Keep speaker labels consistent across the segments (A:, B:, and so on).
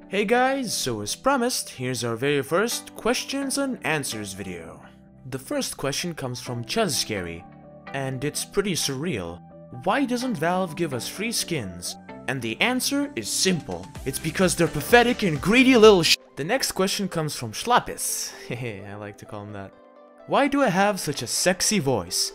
A: Hey guys, so as promised, here's our very first questions and answers video. The first question comes from Chuzscary, and it's pretty surreal. Why doesn't Valve give us free skins? And the answer is simple. It's because they're pathetic and greedy little sh. The next question comes from Schlappis. Hehe, I like to call him that. Why do I have such a sexy voice?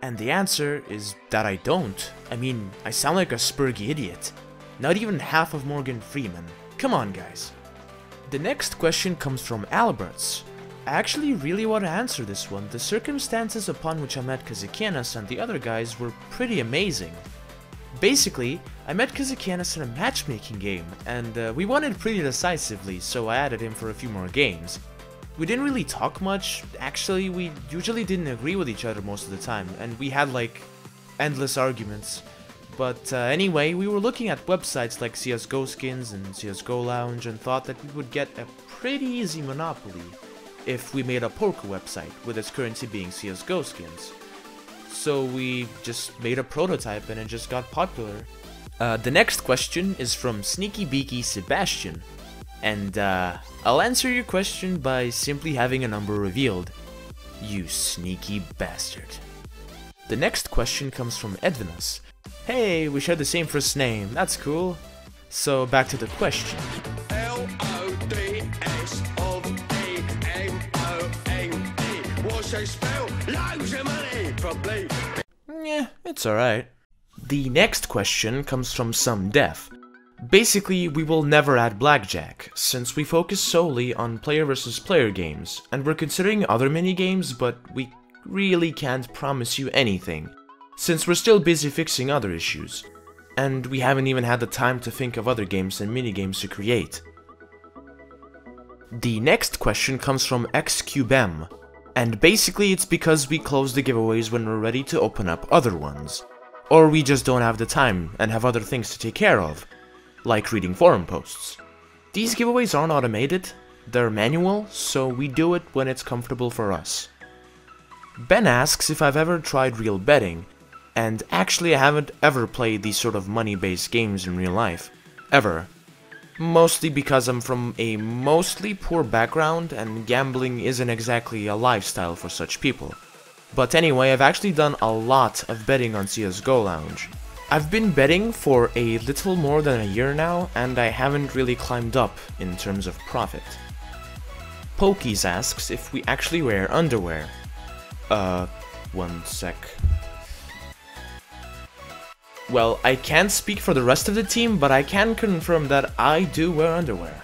A: And the answer is that I don't. I mean, I sound like a spurgy idiot. Not even half of Morgan Freeman. Come on, guys. The next question comes from Alberts. I actually really want to answer this one. The circumstances upon which I met Kazakianis and the other guys were pretty amazing. Basically, I met Kazakianis in a matchmaking game, and we won it pretty decisively, so I added him for a few more games. We didn't really talk much. Actually, we usually didn't agree with each other most of the time, and we had like endless arguments. But anyway, we were looking at websites like CSGO Skins and CSGO Lounge and thought that we would get a pretty easy monopoly if we made a poker website with its currency being CSGO Skins. So we just made a prototype and it just got popular. The next question is from Sneaky Beaky Sebastian. And I'll answer your question by simply having a number revealed. You sneaky bastard. The next question comes from Edvinus. Hey, we share the same first name, that's cool. So back to the question. L-O-D-S-O-E-M-O-N-E. What's that spell? Loads of money, probably. Yeah, it's alright. The next question comes from some deaf. Basically, we will never add Blackjack, since we focus solely on player versus player games, and we're considering other minigames, but we really can't promise you anything, since we're still busy fixing other issues, and we haven't even had the time to think of other games and minigames to create. The next question comes from XCubeM, and basically it's because we close the giveaways when we're ready to open up other ones, or we just don't have the time and have other things to take care of, like reading forum posts. These giveaways aren't automated, they're manual, so we do it when it's comfortable for us. Ben asks if I've ever tried real betting, and actually I haven't ever played these sort of money-based games in real life. Ever. Mostly because I'm from a mostly poor background and gambling isn't exactly a lifestyle for such people. But anyway, I've actually done a lot of betting on CSGO Lounge. I've been betting for a little more than a year now, and I haven't really climbed up in terms of profit. Pokies asks if we actually wear underwear. One sec. Well, I can't speak for the rest of the team, but I can confirm that I do wear underwear.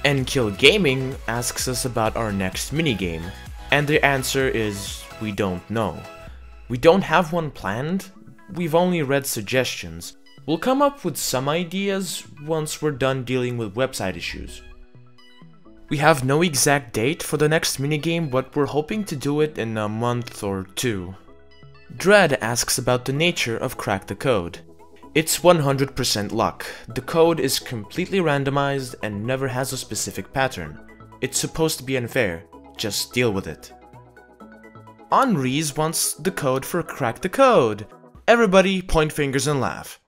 A: Nkill Gaming asks us about our next minigame, and the answer is we don't know. We don't have one planned, we've only read suggestions. We'll come up with some ideas once we're done dealing with website issues. We have no exact date for the next minigame, but we're hoping to do it in a month or two. Dread asks about the nature of Crack the Code. It's 100% luck. The code is completely randomized and never has a specific pattern. It's supposed to be unfair, just deal with it. Henri's wants the code for Crack the Code. Everybody point fingers and laugh.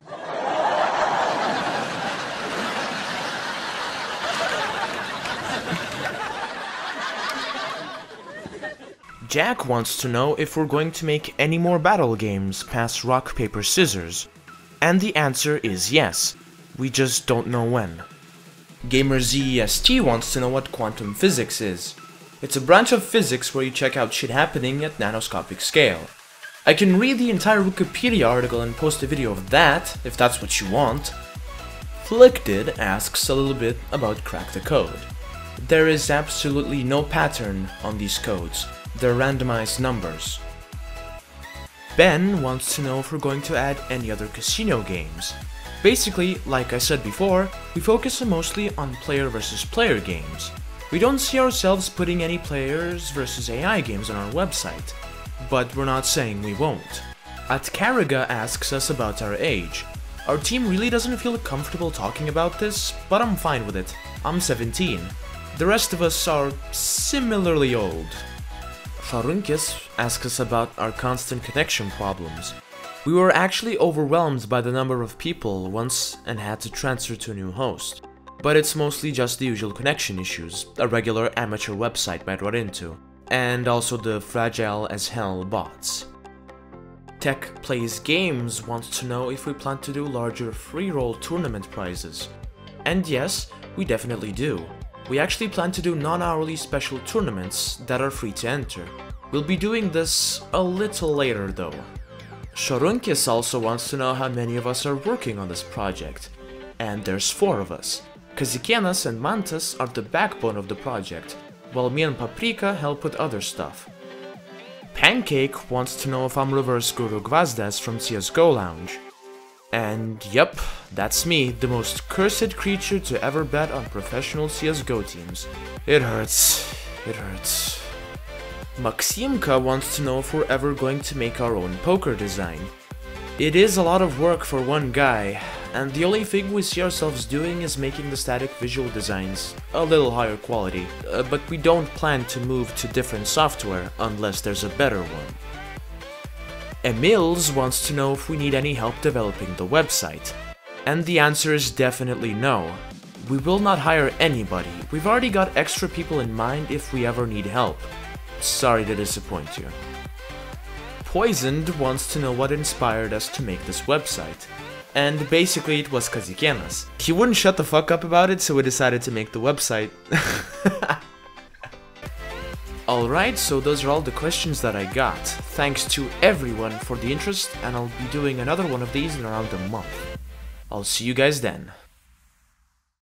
A: Jack wants to know if we're going to make any more battle games past rock, paper, scissors. And the answer is yes, we just don't know when. GamerZEST wants to know what quantum physics is. It's a branch of physics where you check out shit happening at nanoscopic scale. I can read the entire Wikipedia article and post a video of that, if that's what you want. Flickdid asks a little bit about Crack the Code. There is absolutely no pattern on these codes. They're randomized numbers. Ben wants to know if we're going to add any other casino games. Basically, like I said before, we focus mostly on player versus player games. We don't see ourselves putting any players versus AI games on our website, but we're not saying we won't. Atkariga asks us about our age. Our team really doesn't feel comfortable talking about this, but I'm fine with it. I'm 17. The rest of us are similarly old. Farunkis asks us about our constant connection problems. We were actually overwhelmed by the number of people once and had to transfer to a new host. but it's mostly just the usual connection issues a regular amateur website might run into, and also the fragile as hell bots. Tech Plays Games wants to know if we plan to do larger Freeroll Tournament prizes. And yes, we definitely do. We actually plan to do non-hourly special tournaments that are free to enter. We'll be doing this a little later though. Shorunkis also wants to know how many of us are working on this project. And there's 4 of us. Kazikienas and Mantas are the backbone of the project, while me and Paprika help with other stuff. Pancake wants to know if I'm Reverse Guru Gvazdas from CSGO Lounge. And yep, that's me, the most cursed creature to ever bet on professional CSGO teams. It hurts. It hurts. Maximka wants to know if we're ever going to make our own poker design. It is a lot of work for one guy, and the only thing we see ourselves doing is making the static visual designs a little higher quality, but we don't plan to move to different software unless there's a better one. Emils wants to know if we need any help developing the website, and the answer is definitely no. We will not hire anybody, we've already got extra people in mind if we ever need help. Sorry to disappoint you. Poisoned wants to know what inspired us to make this website. And basically it was Kazikienas. He wouldn't shut the fuck up about it, so we decided to make the website. Alright, so those are all the questions that I got. Thanks to everyone for the interest, and I'll be doing another one of these in around a month. I'll see you guys then.